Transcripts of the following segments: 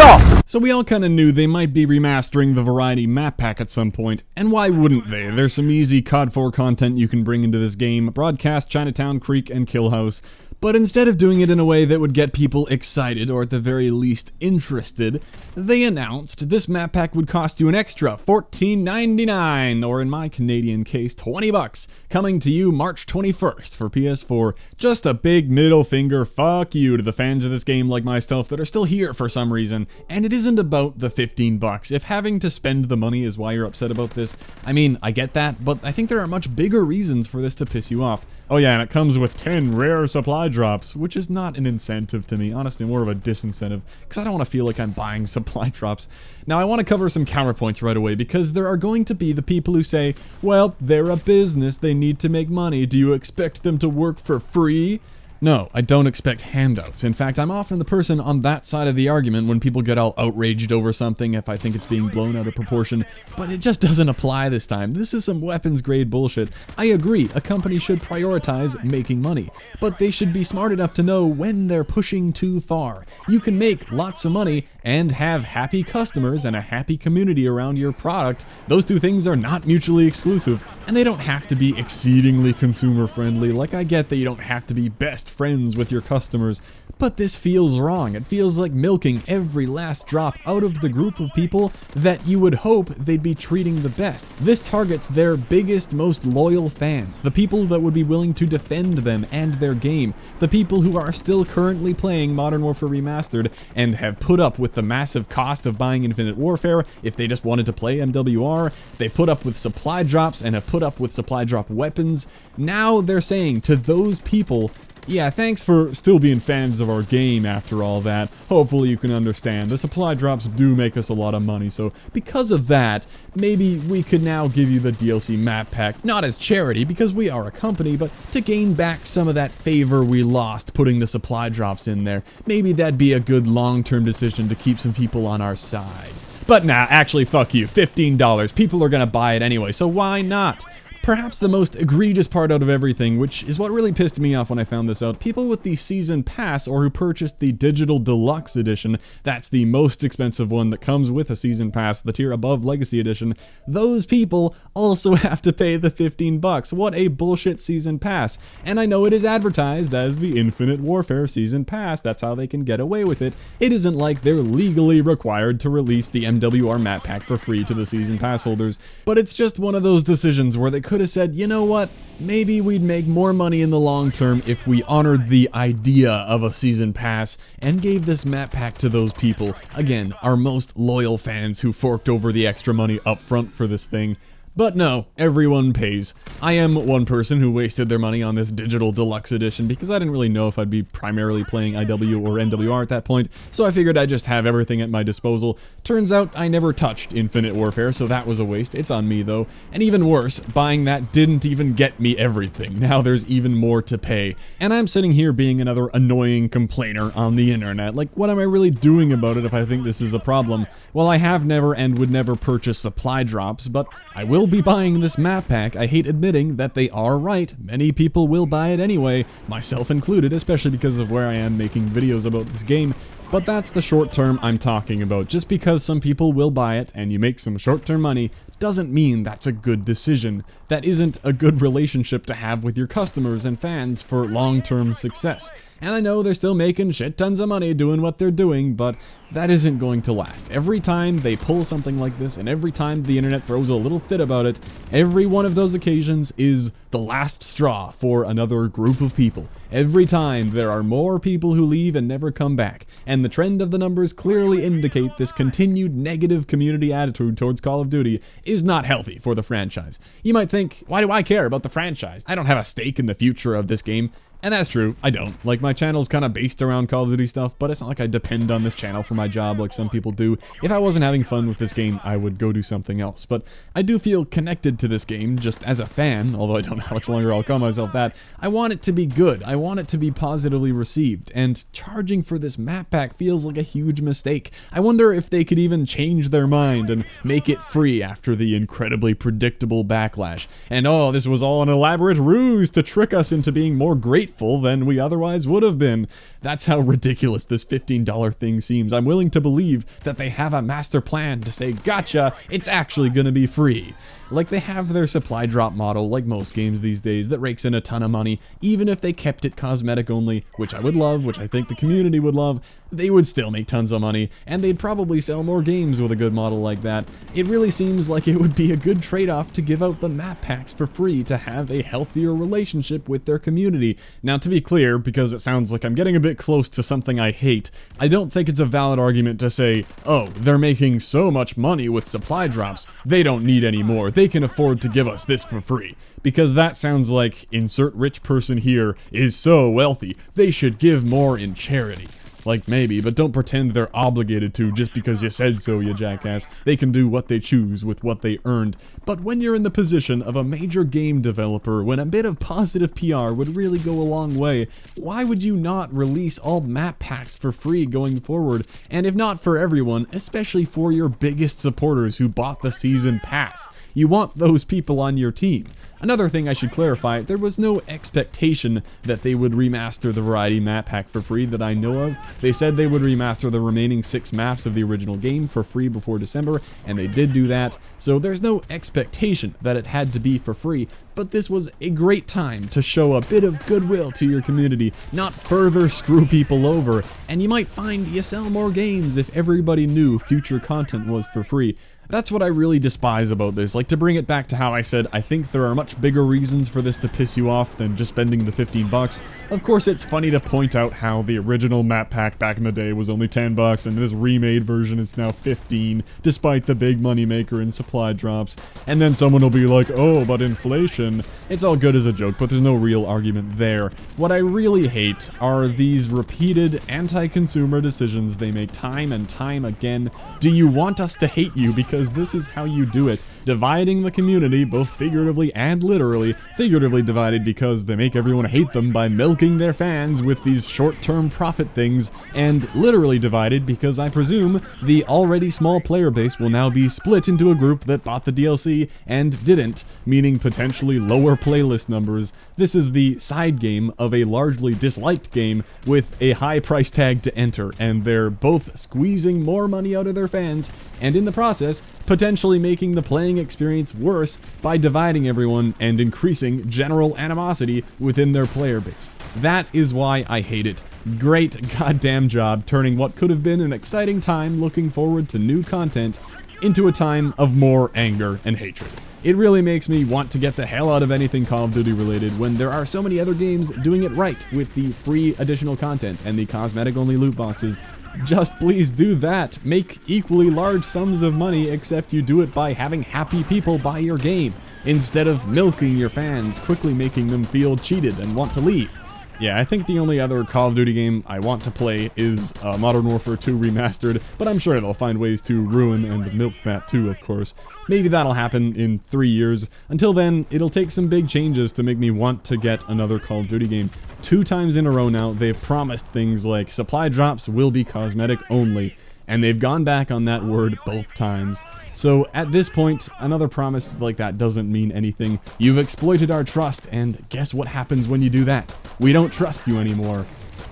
off! So we all kinda knew they might be remastering the Variety map pack at some point, and why wouldn't they? There's some easy COD 4 content you can bring into this game, broadcast Chinatown, Creek, and Killhouse, but instead of doing it in a way that would get people excited, or at the very least interested, they announced this map pack would cost you an extra $14.99, or in my Canadian case, $20, coming to you March 21st for PS4. Just a big middle finger fuck you to the fans of this game like myself that are still here for some reason, and it isn't about the $15. If having to spend the money is why you're upset about this, I mean, I get that, but I think there are much bigger reasons for this to piss you off. Oh yeah, and it comes with 10 rare supply drops, which is not an incentive to me, honestly more of a disincentive, because I don't want to feel like I'm buying supply drops. Now I want to cover some counterpoints right away, because there are going to be the people who say, well, they're a business, they need to make money, do you expect them to work for free? No, I don't expect handouts. In fact, I'm often the person on that side of the argument when people get all outraged over something if I think it's being blown out of proportion, but it just doesn't apply this time. This is some weapons grade bullshit. I agree, a company should prioritize making money, but they should be smart enough to know when they're pushing too far. You can make lots of money and have happy customers and a happy community around your product. Those two things are not mutually exclusive, and they don't have to be exceedingly consumer friendly. Like, I get that you don't have to be best friends with your customers, but this feels wrong. It feels like milking every last drop out of the group of people that you would hope they'd be treating the best. This targets their biggest, most loyal fans, the people that would be willing to defend them and their game, the people who are still currently playing Modern Warfare Remastered and have put up with the massive cost of buying Infinite Warfare if they just wanted to play MWR. They put up with supply drops and have put up with supply drop weapons. Now they're saying to those people, yeah, thanks for still being fans of our game after all that. Hopefully you can understand. The supply drops do make us a lot of money, so because of that, maybe we could now give you the DLC map pack, not as charity because we are a company, but to gain back some of that favor we lost putting the supply drops in there. Maybe that'd be a good long-term decision to keep some people on our side. But nah, actually fuck you, $15. People are gonna buy it anyway, so why not? Perhaps the most egregious part out of everything, which is what really pissed me off when I found this out, people with the season pass or who purchased the digital deluxe edition, that's the most expensive one that comes with a season pass, the tier above legacy edition, those people also have to pay the $15. What a bullshit season pass. And I know it is advertised as the Infinite Warfare season pass, that's how they can get away with it. It isn't like they're legally required to release the MWR map pack for free to the season pass holders, but it's just one of those decisions where they could have said, you know what, maybe we'd make more money in the long term if we honored the idea of a season pass and gave this map pack to those people, again, our most loyal fans who forked over the extra money up front for this thing. But no, everyone pays. I am one person who wasted their money on this digital deluxe edition because I didn't really know if I'd be primarily playing IW or NWR at that point, so I figured I'd just have everything at my disposal. Turns out I never touched Infinite Warfare, so that was a waste. It's on me though. And even worse, buying that didn't even get me everything. Now there's even more to pay. And I'm sitting here being another annoying complainer on the internet. Like, what am I really doing about it if I think this is a problem? Well, I have never and would never purchase supply drops, but I will be buying this map pack. I hate admitting that they are right. Many people will buy it anyway, myself included, especially because of where I am making videos about this game. But that's the short term I'm talking about. Just because some people will buy it and you make some short-term money doesn't mean that's a good decision. That isn't a good relationship to have with your customers and fans for long-term success. And I know they're still making shit tons of money doing what they're doing, but that isn't going to last. Every time they pull something like this, and every time the internet throws a little fit about it, every one of those occasions is the last straw for another group of people. Every time there are more people who leave and never come back, and the trend of the numbers clearly indicate this continued negative community attitude towards Call of Duty is not healthy for the franchise. You might think, why do I care about the franchise? I don't have a stake in the future of this game. And that's true, I don't. Like, my channel's kind of based around Call of Duty stuff, but it's not like I depend on this channel for my job like some people do. If I wasn't having fun with this game, I would go do something else. But I do feel connected to this game, just as a fan, although I don't know how much longer I'll call myself that. I want it to be good, I want it to be positively received, and charging for this map pack feels like a huge mistake. I wonder if they could even change their mind and make it free after the incredibly predictable backlash. And oh, this was all an elaborate ruse to trick us into being more grateful grateful than we otherwise would have been. That's how ridiculous this $15 thing seems. I'm willing to believe that they have a master plan to say, gotcha, it's actually gonna be free. Like they have their supply drop model, like most games these days, that rakes in a ton of money. Even if they kept it cosmetic only, which I would love, which I think the community would love, they would still make tons of money, and they'd probably sell more games with a good model like that. It really seems like it would be a good trade-off to give out the map packs for free to have a healthier relationship with their community. Now, to be clear, because it sounds like I'm getting a bit close to something I hate, I don't think it's a valid argument to say, oh, they're making so much money with supply drops, they don't need any more, they can afford to give us this for free. Because that sounds like, insert rich person here is so wealthy, they should give more in charity. Like maybe, but don't pretend they're obligated to just because you said so, you jackass. They can do what they choose with what they earned. But when you're in the position of a major game developer, when a bit of positive PR would really go a long way, why would you not release all map packs for free going forward? And if not for everyone, especially for your biggest supporters who bought the season pass. You want those people on your team. Another thing I should clarify, there was no expectation that they would remaster the Variety map pack for free that I know of. They said they would remaster the remaining 6 maps of the original game for free before December, and they did do that, so there's no expectation that it had to be for free, but this was a great time to show a bit of goodwill to your community, not further screw people over, and you might find you sell more games if everybody knew future content was for free. That's what I really despise about this. Like, to bring it back to how I said, I think there are much bigger reasons for this to piss you off than just spending the $15. Of course, it's funny to point out how the original map pack back in the day was only $10 and this remade version is now $15, despite the big moneymaker in supply drops. And then someone will be like, oh, but inflation. It's all good as a joke, but there's no real argument there. What I really hate are these repeated anti-consumer decisions they make time and time again. Do you want us to hate you because this is how you do it, dividing the community both figuratively and literally, figuratively divided because they make everyone hate them by milking their fans with these short-term profit things, and literally divided because I presume the already small player base will now be split into a group that bought the DLC and didn't, meaning potentially lower playlist numbers. This is the side game of a largely disliked game with a high price tag to enter, and they're both squeezing more money out of their fans, and in the process, potentially making the playing experience worse by dividing everyone and increasing general animosity within their player base. That is why I hate it. Great goddamn job turning what could have been an exciting time looking forward to new content into a time of more anger and hatred. It really makes me want to get the hell out of anything Call of Duty related when there are so many other games doing it right with the free additional content and the cosmetic only loot boxes. Just please do that. Make equally large sums of money, except you do it by having happy people buy your game, instead of milking your fans, quickly making them feel cheated and want to leave. Yeah, I think the only other Call of Duty game I want to play is Modern Warfare 2 Remastered, but I'm sure they'll find ways to ruin and milk that too, of course. Maybe that'll happen in 3 years. Until then, it'll take some big changes to make me want to get another Call of Duty game. 2 times in a row now, they've promised things like supply drops will be cosmetic only, and they've gone back on that word both times. So at this point, another promise like that doesn't mean anything. You've exploited our trust, and guess what happens when you do that? We don't trust you anymore.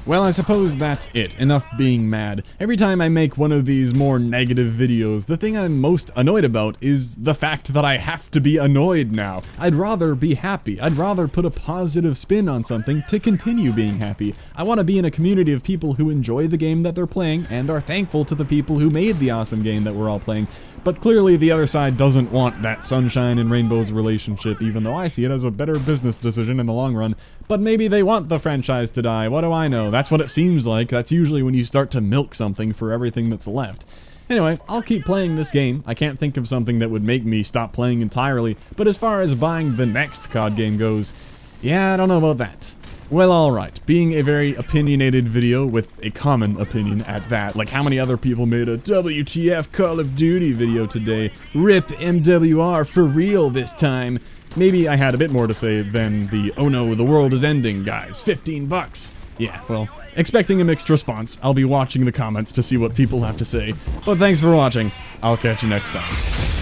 Well, I suppose that's it. Enough being mad. Every time I make one of these more negative videos, the thing I'm most annoyed about is the fact that I have to be annoyed now. I'd rather be happy. I'd rather put a positive spin on something to continue being happy. I want to be in a community of people who enjoy the game that they're playing and are thankful to the people who made the awesome game that we're all playing. But clearly the other side doesn't want that sunshine and rainbows relationship, even though I see it as a better business decision in the long run. But maybe they want the franchise to die, what do I know? That's what it seems like. That's usually when you start to milk something for everything that's left. Anyway, I'll keep playing this game. I can't think of something that would make me stop playing entirely, but as far as buying the next COD game goes, yeah, I don't know about that. Well, alright, being a very opinionated video with a common opinion at that, like how many other people made a WTF Call of Duty video today, RIP MWR for real this time, maybe I had a bit more to say than the oh no, the world is ending guys, $15. Yeah, well, expecting a mixed response. I'll be watching the comments to see what people have to say, but thanks for watching, I'll catch you next time.